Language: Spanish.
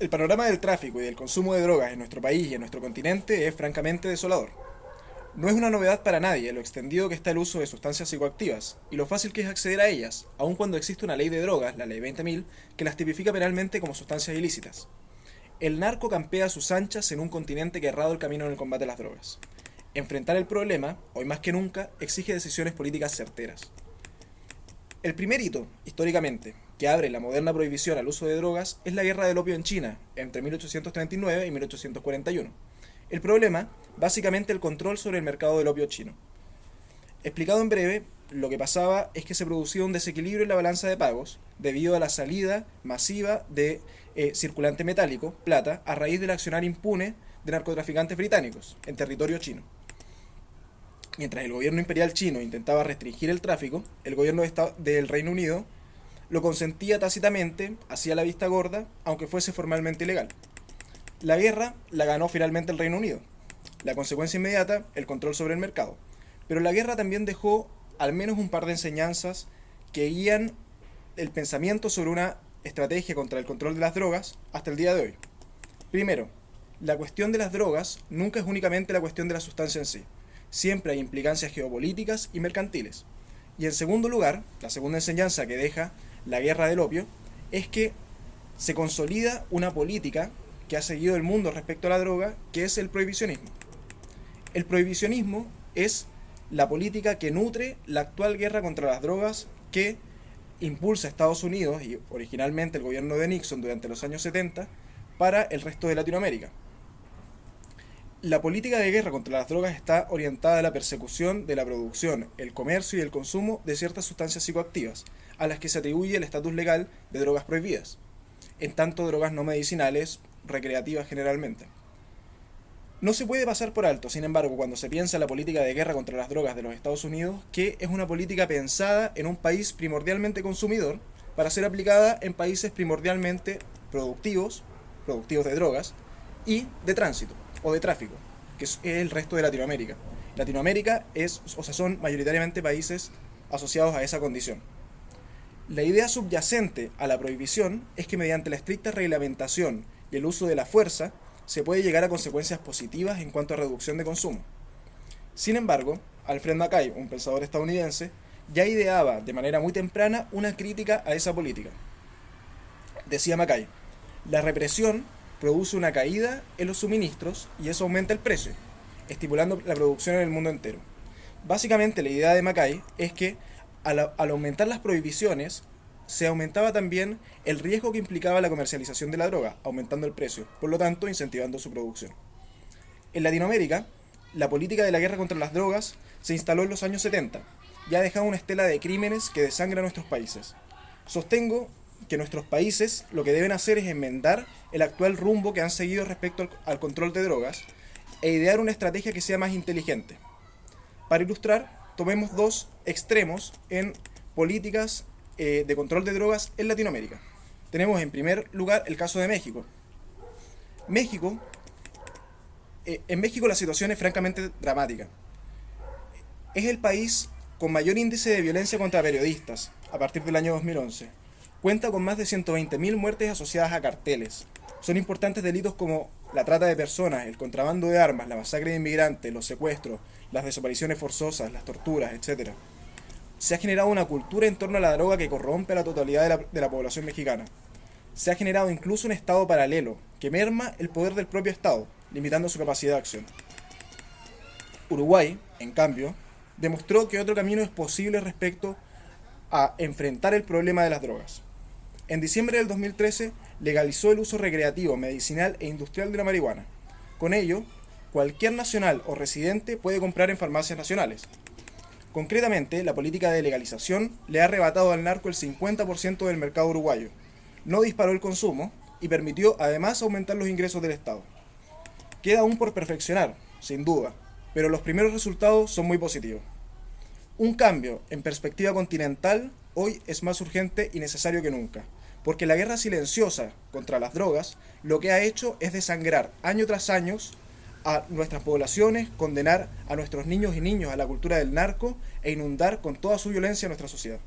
El panorama del tráfico y del consumo de drogas en nuestro país y en nuestro continente es francamente desolador. No es una novedad para nadie lo extendido que está el uso de sustancias psicoactivas y lo fácil que es acceder a ellas, aun cuando existe una ley de drogas, la Ley 20.000, que las tipifica penalmente como sustancias ilícitas. El narco campea a sus anchas en un continente que ha errado el camino en el combate a las drogas. Enfrentar el problema, hoy más que nunca, exige decisiones políticas certeras. El primer hito, históricamente, que abre la moderna prohibición al uso de drogas es la guerra del opio en China, entre 1839 y 1841. El problema, básicamente el control sobre el mercado del opio chino. Explicado en breve, lo que pasaba es que se producía un desequilibrio en la balanza de pagos debido a la salida masiva de circulante metálico, plata, a raíz del accionar impune de narcotraficantes británicos en territorio chino. Mientras el gobierno imperial chino intentaba restringir el tráfico, el gobierno del Reino Unido lo consentía tácitamente, hacía la vista gorda, aunque fuese formalmente ilegal. La guerra la ganó finalmente el Reino Unido. La consecuencia inmediata, el control sobre el mercado. Pero la guerra también dejó al menos un par de enseñanzas que guían el pensamiento sobre una estrategia contra el control de las drogas hasta el día de hoy. Primero, la cuestión de las drogas nunca es únicamente la cuestión de la sustancia en sí. Siempre hay implicancias geopolíticas y mercantiles. Y en segundo lugar, la segunda enseñanza que deja la guerra del opio es que se consolida una política que ha seguido el mundo respecto a la droga, que es el prohibicionismo. El prohibicionismo es la política que nutre la actual guerra contra las drogas que impulsa a Estados Unidos y originalmente el gobierno de Nixon durante los años 70 para el resto de Latinoamérica. La política de guerra contra las drogas está orientada a la persecución de la producción, el comercio y el consumo de ciertas sustancias psicoactivas, a las que se atribuye el estatus legal de drogas prohibidas, en tanto drogas no medicinales, recreativas generalmente. No se puede pasar por alto, sin embargo, cuando se piensa en la política de guerra contra las drogas de los Estados Unidos, que es una política pensada en un país primordialmente consumidor para ser aplicada en países primordialmente productivos de drogas, y de tránsito o de tráfico, que es el resto de Latinoamérica. Latinoamérica son mayoritariamente países asociados a esa condición. La idea subyacente a la prohibición es que mediante la estricta reglamentación y el uso de la fuerza se puede llegar a consecuencias positivas en cuanto a reducción de consumo. Sin embargo, Alfred Mackay, un pensador estadounidense, ya ideaba de manera muy temprana una crítica a esa política. Decía Mackay, la represión produce una caída en los suministros y eso aumenta el precio, estimulando la producción en el mundo entero. Básicamente la idea de Mackay es que al aumentar las prohibiciones se aumentaba también el riesgo que implicaba la comercialización de la droga, aumentando el precio, por lo tanto incentivando su producción. En Latinoamérica, la política de la guerra contra las drogas se instaló en los años 70 y ha dejado una estela de crímenes que desangra nuestros países. Sostengo que nuestros países lo que deben hacer es enmendar el actual rumbo que han seguido respecto al control de drogas e idear una estrategia que sea más inteligente. Para ilustrar, tomemos dos extremos en políticas de control de drogas en Latinoamérica. Tenemos en primer lugar el caso de México. En México la situación es francamente dramática. Es el país con mayor índice de violencia contra periodistas a partir del año 2011. Cuenta con más de 120.000 muertes asociadas a carteles. Son importantes delitos como la trata de personas, el contrabando de armas, la masacre de inmigrantes, los secuestros, las desapariciones forzosas, las torturas, etc. Se ha generado una cultura en torno a la droga que corrompe a la totalidad de la población mexicana. Se ha generado incluso un estado paralelo que merma el poder del propio estado, limitando su capacidad de acción. Uruguay, en cambio, demostró que otro camino es posible respecto a enfrentar el problema de las drogas. En diciembre del 2013 legalizó el uso recreativo, medicinal e industrial de la marihuana. Con ello, cualquier nacional o residente puede comprar en farmacias nacionales. Concretamente, la política de legalización le ha arrebatado al narco el 50% del mercado uruguayo, no disparó el consumo y permitió además aumentar los ingresos del Estado. Queda aún por perfeccionar, sin duda, pero los primeros resultados son muy positivos. Un cambio en perspectiva continental hoy es más urgente y necesario que nunca, porque la guerra silenciosa contra las drogas lo que ha hecho es desangrar año tras año a nuestras poblaciones, condenar a nuestros niños y niñas a la cultura del narco e inundar con toda su violencia nuestra sociedad.